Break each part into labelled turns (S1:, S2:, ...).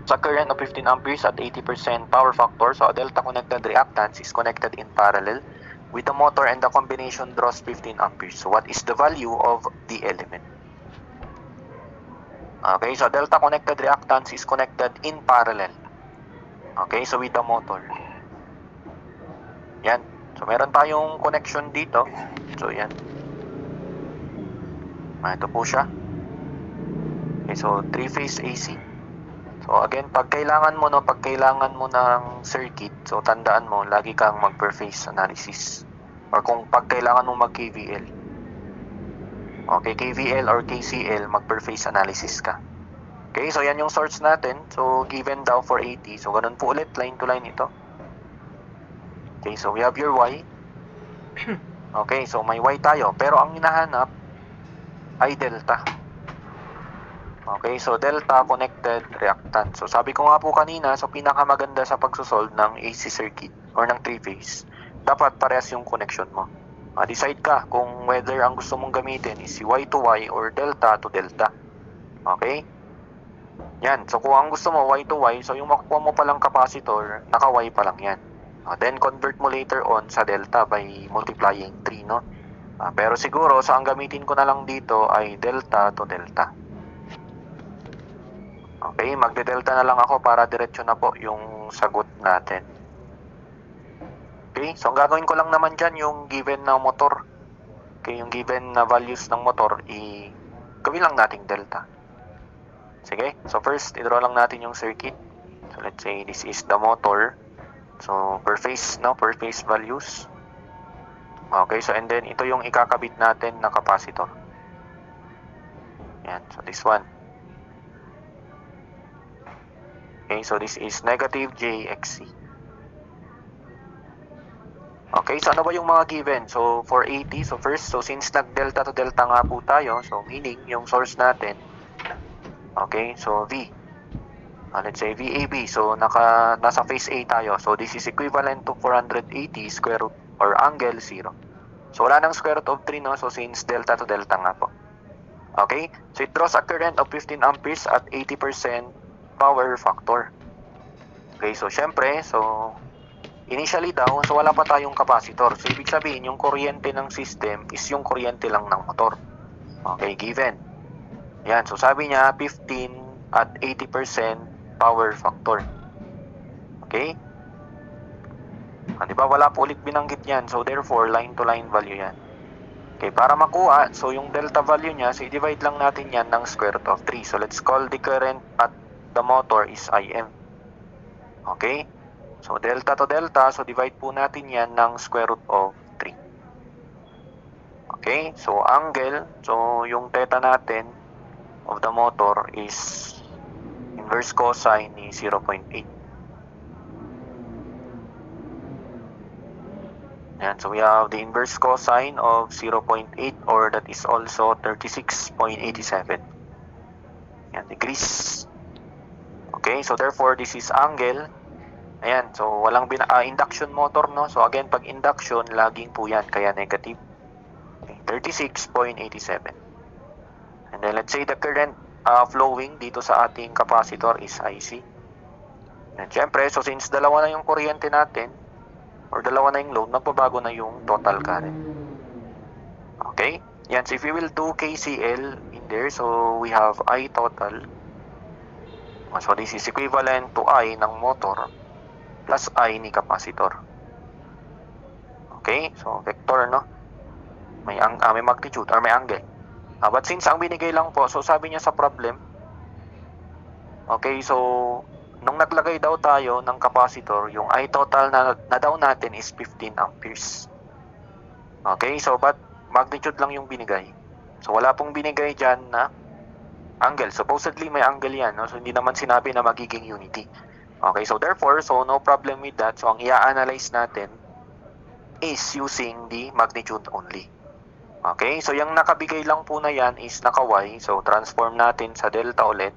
S1: Sa current of 15 amperes at 80% power factor, so a delta connected reactance is connected in parallel with the motor and the combination draws 15 amperes. So what is the value of the element? Okay, so delta connected reactance is connected in parallel. Okay, so with the motor. Yan. So meron tayong connection dito. So yan. Ito po siya. Okay, so 3-phase AC. So again, pag kailangan mo ng circuit, so tandaan mo, lagi kang mag-per-phase analysis. Or kung pag kailangan mo mag-KVL. Okay, KVL or KCL, mag-per-phase analysis ka. Okay, so yan yung source natin. So given daw for 80. So ganun po ulit, line to line ito. Okay, so we have your Y. Okay, so may Y tayo. Pero ang hinahanap ay delta. Okay, so delta connected reactant. So sabi ko nga po kanina, so pinakamaganda sa pagsosolve ng AC circuit or ng 3-phase, dapat parehas yung connection mo. Decide ka kung whether ang gusto mong gamitin is si Y to Y or delta to delta. Okay? Yan. So kung ang gusto mo Y to Y, so yung makukuha mo palang capacitor, naka-Y pa lang yan. Then convert mo later on sa delta by multiplying 3, no? Pero siguro, so ang gamitin ko na lang dito ay delta to delta. Okay, magde-delta na lang ako para diretso na po yung sagot natin. Okay, so ang gagawin ko lang naman dyan yung given na motor. Okay, yung given na values ng motor, gawin lang nating delta. Sige, so first, i-draw lang natin yung circuit. So let's say this is the motor. So per phase, no, per phase values. Okay, so and then ito yung ikakabit natin na capacitor. Yan, so this one. Okay, so this is negative JXC. Okay, so ano ba yung mga given? So for 80, so first, so since nag-delta to delta nga po tayo, so meaning yung source natin, okay, so V. Let's say VAB, so nasa phase A tayo. So this is equivalent to 480 square root or angle 0. So wala nang square root of 3, no? So since delta to delta nga po. Okay, so it draws a current of 15 amperes at 80% power factor. Okay, so syempre, so initially daw, so wala pa tayong capacitor. So ibig sabihin, yung kuryente ng system is yung kuryente lang ng motor. Okay, given. Yan, so sabi niya 15 at 80% power factor. Okay? Di ba wala po ulit binanggit yan. So therefore, line to line value yan. Okay, para makuha, so yung delta value niya, so i-divide lang natin yan ng square root of 3. So let's call the current at the motor is IM. Okay? So delta to delta, so divide po natin yan ng square root of 3. Okay? So angle, so yung theta natin of the motor is inverse cosine ni 0.8. Yan, so we have the inverse cosine of 0.8 or that is also 36.87. Yan, degrees. Okay, so therefore this is angle. Ayan, so walang induction motor, no? So again, pag induction, laging po yan, kaya negative. Okay, 36.87. And then let's say the current flowing dito sa ating capacitor is IC. And syempre, so since dalawa na yung kuryente natin, or dalawa na yung load, nagbabago na yung total current. Okay? Yan, so if we will do KCL in there, so we have I total. So this is equivalent to I ng motor plus I ni capacitor. Okay? So vector, no? May magnitude or may angle. But since ang binigay lang po, so sabi niya sa problem, okay, so nung naglagay daw tayo ng capacitor, yung I total na daw natin is 15 amperes. Okay, so but magnitude lang yung binigay. So wala pong binigay dyan na angle. Supposedly may angle yan, no? So hindi naman sinabi na magiging unity. Okay, so therefore, so no problem with that. So ang i-analyze natin is using the magnitude only. Okay, so yung nakabigay lang po na yan is naka-Y. So transform natin sa delta ulit.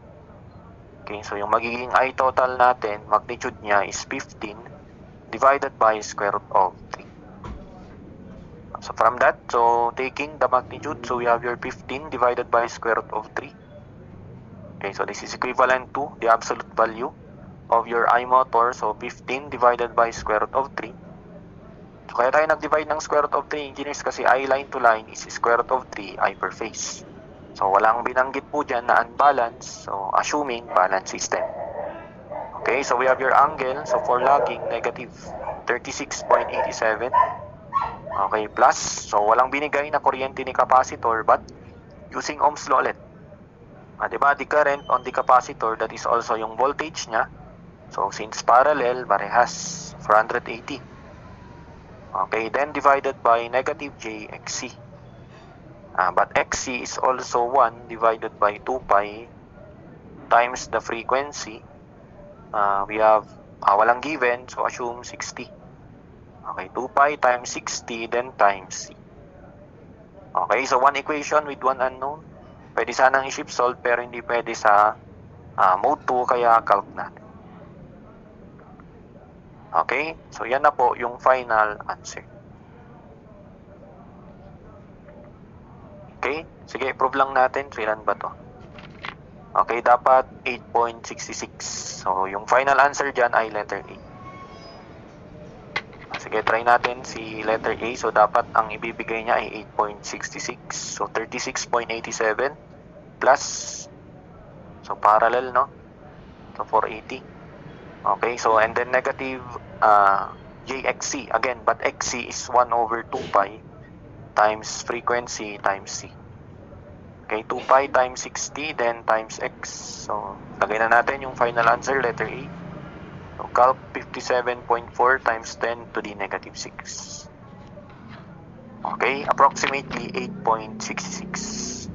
S1: Okay, so yung magiging I total natin, magnitude niya is 15 divided by square root of 3. So from that, so taking the magnitude, so we have your 15 divided by square root of 3. Okay, so this is equivalent to the absolute value of your I motor. So 15 divided by square root of 3. So kaya tayo nag-divide ng square root of 3 engineers kasi I line to line is square root of 3 I per phase. So walang binanggit po dyan na unbalanced. So assuming balance system. Okay, so we have your angle. So for lagging, negative 36.87. Okay, plus. So walang binigay na kuryente ni capacitor but using Ohm's law ulit. Diba, the current on the capacitor, that is also yung voltage niya. So, since parallel, parehas, 480. Okay, then divided by negative j xc. But xc is also 1 divided by 2 pi times the frequency. We have, walang given, so assume 60. Okay, 2 pi times 60, then times c. Okay, so one equation with one unknown. Pwede sanang i-shift solve pero hindi pwede sa mode 2 kaya calc natin. Okay, so yan na po yung final answer. Okay, sige, prove lang natin. So ilan ba to? Okay, dapat 8.66. So yung final answer dyan ay letter A. Sige, try natin si letter A. So dapat ang ibibigay niya ay 8.66. So 36.87 plus, so parallel, no? So 480. Okay, so and then negative jxc again, but xc is 1 over 2 pi times frequency times c. Okay, 2 pi times 60 then times x. So lagay na natin yung final answer, letter A. So calc 57.4 times 10 to the negative 6. Okay, approximately 8.66.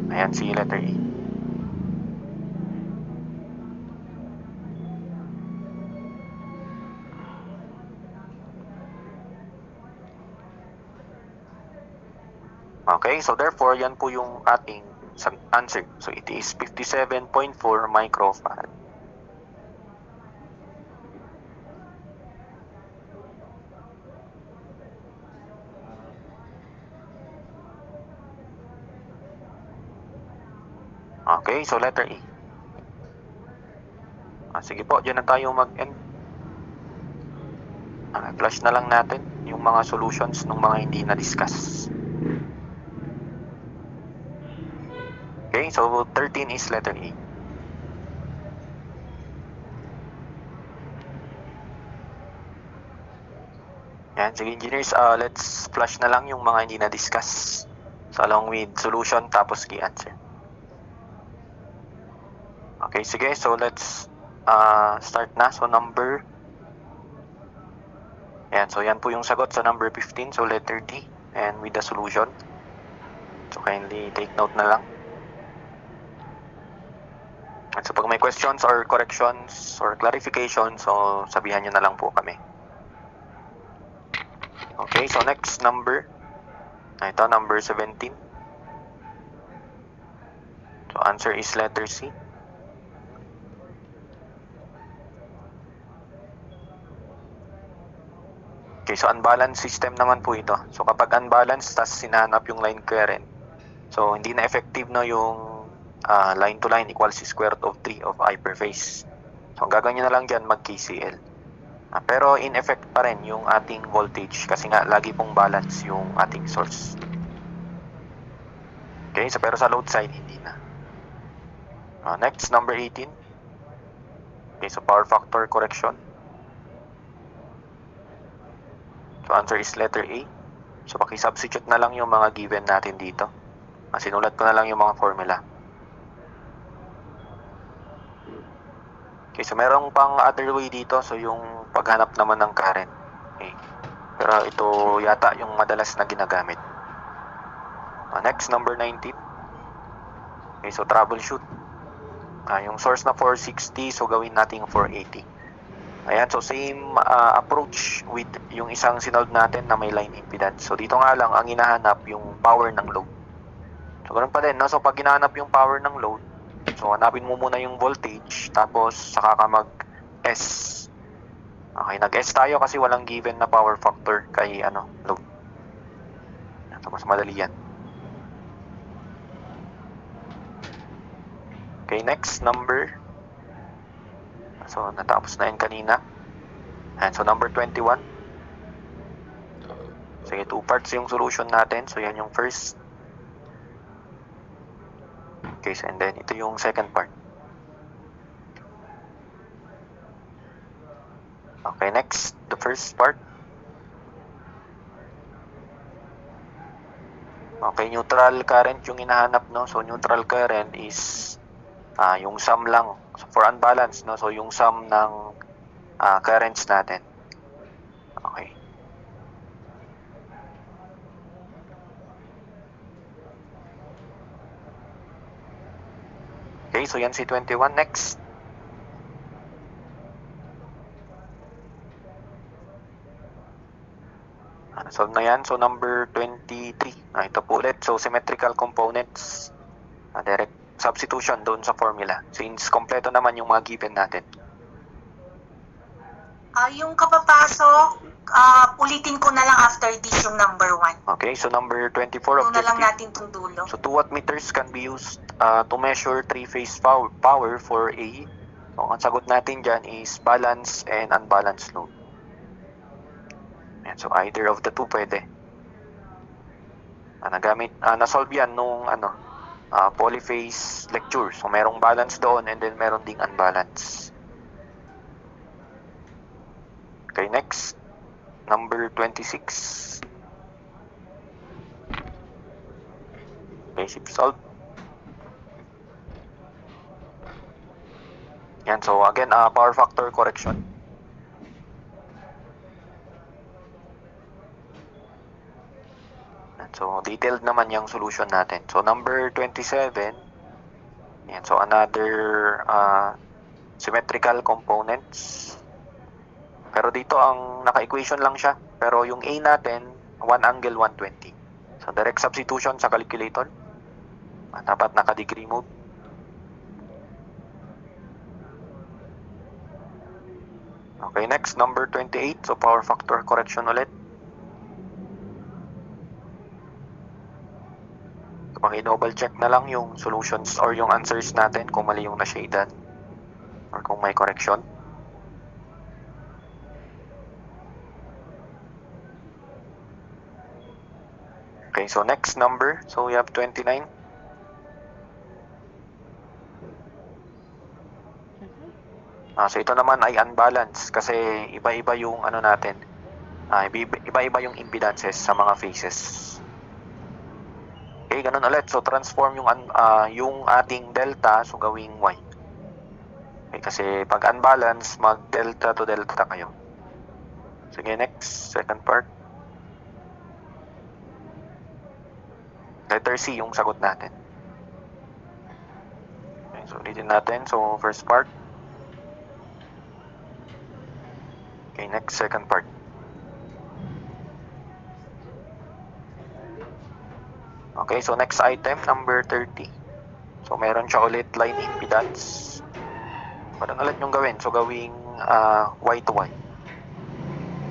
S1: Ayan si letter A. Okay, so therefore, yan po yung ating answer. So it is 57.4 microfarad. Okay, so letter A. Sige po, dyan na tayo mag-end. Flash na lang natin yung mga solutions ng mga hindi na-discuss. Okay, so 13 is letter A. Yan, sige engineers, let's flash na lang yung mga hindi na-discuss. So along with solution tapos key answer. Okay, sige, so let's start na. So number, yan, so yan po yung sagot sa number 15. So letter D and with the solution. So kindly take note na lang. At so pag may questions or corrections or clarification, so sabihan nyo na lang po kami. Okay, so next number. Ito, number 17. So answer is letter C. Okay, so unbalanced system naman po ito. So kapag unbalanced, tas sinahanap yung line current. So hindi na effective no yung line to line equals square root of 3 of I per phase. So ang gagawin nyo na lang dyan, mag-KCL. Pero in effect pa rin yung ating voltage kasi nga lagi pong balance yung ating source. Okay, so pero sa load side, hindi na. Next, number 18. Okay, so power factor correction. So answer is letter A. So paki-substitute na lang yung mga given natin dito. Sinulat ko na lang yung mga formula. Okay, so merong pang other way dito. So yung paghanap naman ng current. Okay. Pero ito yata yung madalas na ginagamit. Next, number 19. Okay, so troubleshoot. Yung source na 460, so gawin natin 480. Ayan, so same approach with yung isang sinold natin na may line impedance. So dito nga lang, ang hinahanap yung power ng load. So ganoon pa din, no? So pag hinahanap yung power ng load, so hanapin mo muna yung voltage, tapos saka ka mag-S. Okay, nag-S tayo kasi walang given na power factor kay load. So mas madali yan. Okay, next number. So, natapos na yun kanina. And so, number 21. Sige, 2 parts yung solution natin. So, yan yung first. Okay, so, and then ito yung second part. Okay, next, the first part. Okay, neutral current yung hinahanap, no? So, neutral current is yung sum lang. So, for unbalanced, no? So, yung sum ng currents natin. Okay. Okay, so yan si 21. Next. Solve na yan. So, number 23. Ito po ulit. So, symmetrical components. Direct substitution doon sa formula. Since kompleto naman yung mga given natin.
S2: Yung kapapasok, ulitin ko na lang after this yung number 1.
S1: Okay, so number 24
S2: Yung na lang
S1: objective.
S2: natin itong dulo.
S1: So 2 wattmeters can be used to measure 3-phase power for A. So ang sagot natin dyan is balance and unbalanced load. Ayan, so either of the two pwede. Nasolve yan nung polyphase lecture. So merong balance doon and then meron ding unbalance. Okay, next. Number 26. Basic solve. Yan, so again, power factor correction. Yan, so detailed naman yung solution natin. So number 27. Yan, so another symmetrical components. Pero dito ang naka-equation lang siya. Pero yung A natin, 1 angle 120. So direct substitution sa calculator. Dapat naka-degree mode. Okay, next, number 28. So power factor correction ulit. So paki-double check na lang yung solutions or yung answers natin kung mali yung na-shadean or kung may correction. Okay, so next number. So we have 29. So ito naman ay unbalanced kasi iba-iba yung natin. Iba-iba yung impedances sa mga phases. Okay, ganun ulit. So transform yung ating delta so gawing y. Okay, kasi pag unbalanced, mag delta to delta kayo. Sige, next, second part. Letter C yung sagot natin. Okay, so ulitin natin. So first part. Okay, next, second part. Okay, so next item, number 30. So meron siya ulit line impedance. Parang ulit yung gawin. So gawing y to y.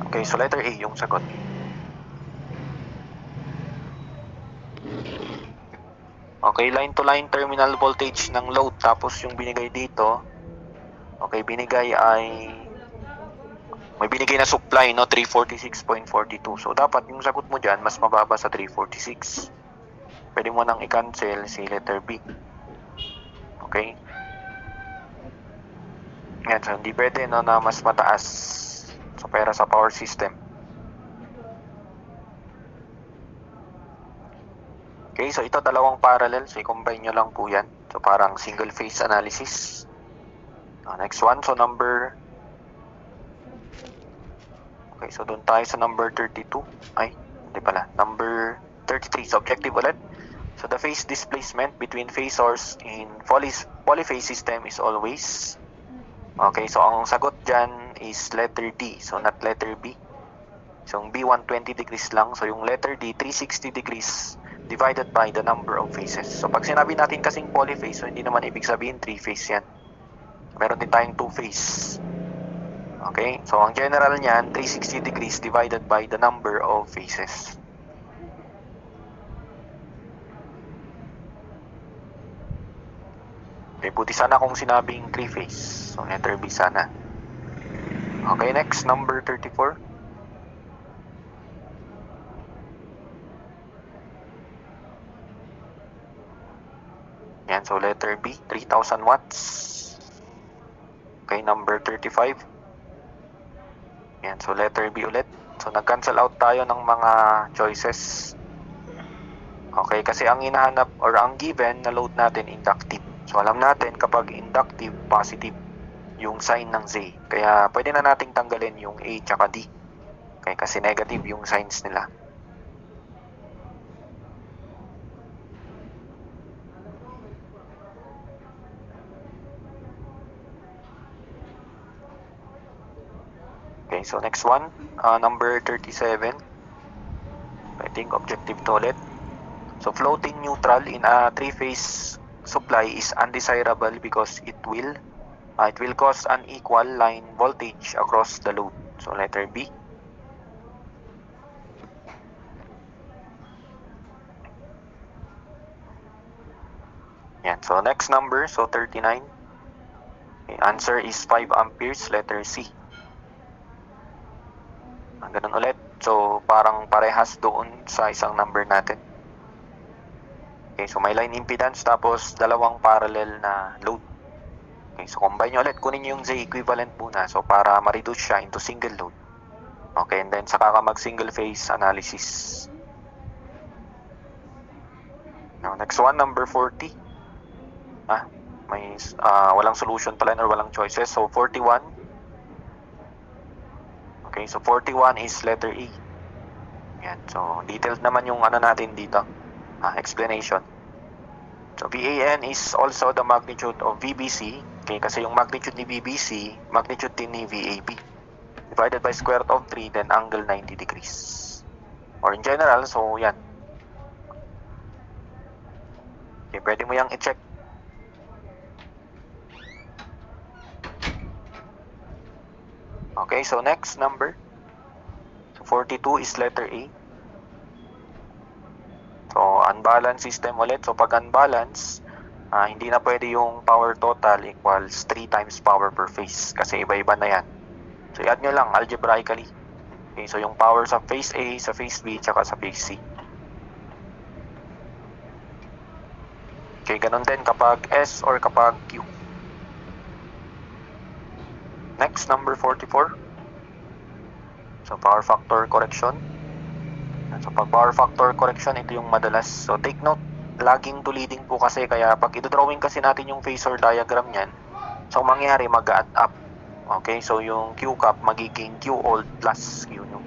S1: Okay, so letter A yung sagot. Okay, line to line terminal voltage ng load. Tapos yung binigay dito, okay, may binigay na supply, no, 346.42. So dapat yung sagot mo dyan, mas mababa sa 346. Pwede mo nang i-cancel si letter B. Okay? Yan, so hindi pwede, no, na mas mataas. So pera sa power system. Okay, so ito dalawang parallel. So i-combine nyo lang po yan. So parang single phase analysis. Next one, so number... Okay, so doon tayo sa number 32. Ay, hindi pala. Number 33, so objective ulit. So the phase displacement between phasors in polyphase system is always... Okay, so ang sagot dyan is letter D. So not letter B. So yung B 120 degrees lang. So yung letter D 360 degrees divided by the number of phases. So pag sinabi natin kasing polyphase, so hindi naman ibig sabihin 3 phase yan. Meron din tayong 2 phase. Okay, so ang general niyan 360 degrees divided by the number of phases. Okay, buti sana kung sinabing 3-phase. So, letter B sana. Okay, next, number 34. Yan, so letter B, 3,000 watts. Okay, number 35. Yan, so letter B ulit. So, nag-cancel out tayo ng mga choices. Okay, kasi ang hinahanap or ang given na load natin inductive. So, alam natin kapag inductive, positive yung sign ng Z. Kaya, pwede na nating tanggalin yung A tsaka D. Okay, kasi negative yung signs nila. Okay, so next one, number 37. I think objective to ulit. So floating neutral in a 3-phase supply is undesirable because it will cause unequal line voltage across the load. So letter B. Yan, so next number, so 39. Okay, answer is 5 amperes, letter C. Ganun ulit. So, parang parehas doon sa isang number natin. Okay, so may line impedance tapos dalawang parallel na load. Okay, so combine nyo ulit. Kunin nyo yung Z equivalent muna. So, para ma-reduce siya into single load. Okay, and then saka ka mag-single phase analysis. Now, next one, number 40. May walang solution pala or walang choices. So, 41. Okay, so 41 is letter E. Yan. So, detailed naman yung ano natin dito. Explanation. So, VAN is also the magnitude of VBC. Okay, kasi yung magnitude ni VBC, magnitude din ni VAB. Divided by square root of 3, then angle 90 degrees. Or in general, so yan. Okay, pwede mo yang i-check. Okay, so next number. So 42 is letter A. So, unbalanced system ulit. So, pag unbalanced, hindi na pwede yung power total equals 3 times power per phase. Kasi iba-iba na yan. So, i-add nyo lang algebraically. Okay, so yung power sa phase A, sa phase B, tsaka sa phase C. Okay, ganun din kapag S or kapag Q. Next, number 44. So, power factor correction. So, pag power factor correction, ito yung madalas. So, take note, lagging to leading po kasi. Kaya, pag ito-drawing kasi natin yung phasor diagram niyan, so, mangyari, mag-add up. Okay, so, yung Q cap magiging Q old plus Q new.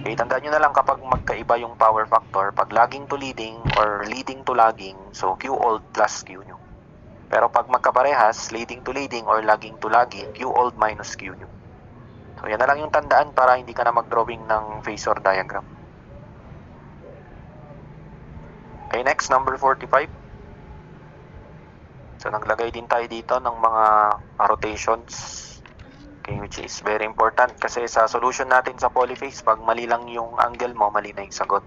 S1: Okay, tandaan nyo na lang kapag magkaiba yung power factor, pag lagging to leading or leading to lagging, so, Q old plus Q new. Pero pag magkaparehas, leading to leading or lagging to lagging, Q old minus Q new. So, yan na lang yung tandaan para hindi ka na mag-drawing ng phasor diagram. Okay, next, number 45. So, naglagay din tayo dito ng mga rotations. Okay, which is very important kasi sa solution natin sa polyphase, pag mali lang yung angle mo, mali na yung sagot.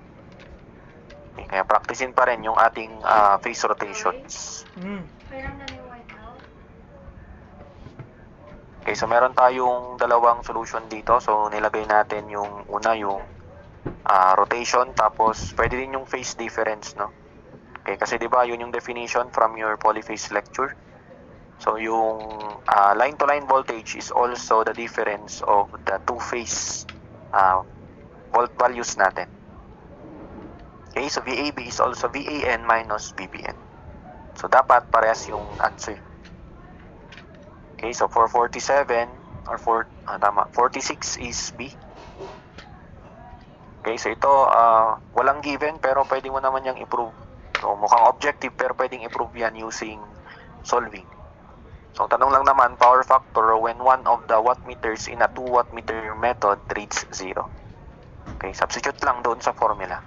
S1: Okay, kaya practicein pa rin yung ating phase rotations. Okay, so meron tayong dalawang solution dito. So, nilagay natin yung una, yung rotation, tapos pwede din yung phase difference, no? Okay, kasi 'di ba, yun yung definition from your polyphase lecture. So, yung line-to-line voltage is also the difference of the two-phase volt values natin. Okay, so VAB is also VAN minus VBN. So, dapat parehas yung answer. Okay, so for 47 or 46 is B. Okay, so ito walang given pero pwede mo naman yang i-prove. So mukhang objective pero pwedeng i-prove yan using solving. So tanong lang naman, power factor when one of the wattmeters in a 2 wattmeter method reaches 0. Okay, substitute lang doon sa formula.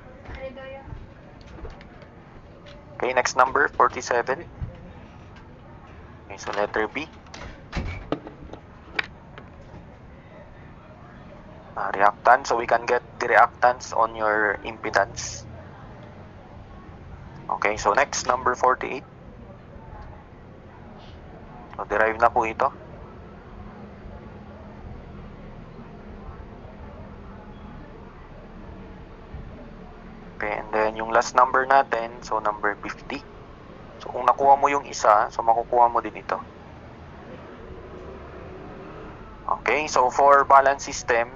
S1: Okay, next number 47. Okay, so letter B. Reactance, so we can get the reactance on your impedance. Okay, so next, number 48. So, derive na po ito. Okay, and then yung last number natin, so number 50. So, kung nakuha mo yung isa, so makukuha mo din ito. Okay, so for balance system,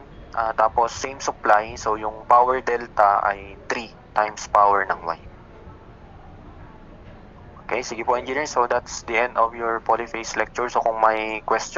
S1: tapos same supply, so yung power delta ay 3 times power ng Y. Okay, sige po engineer, so that's the end of your polyphase lecture. So kung may question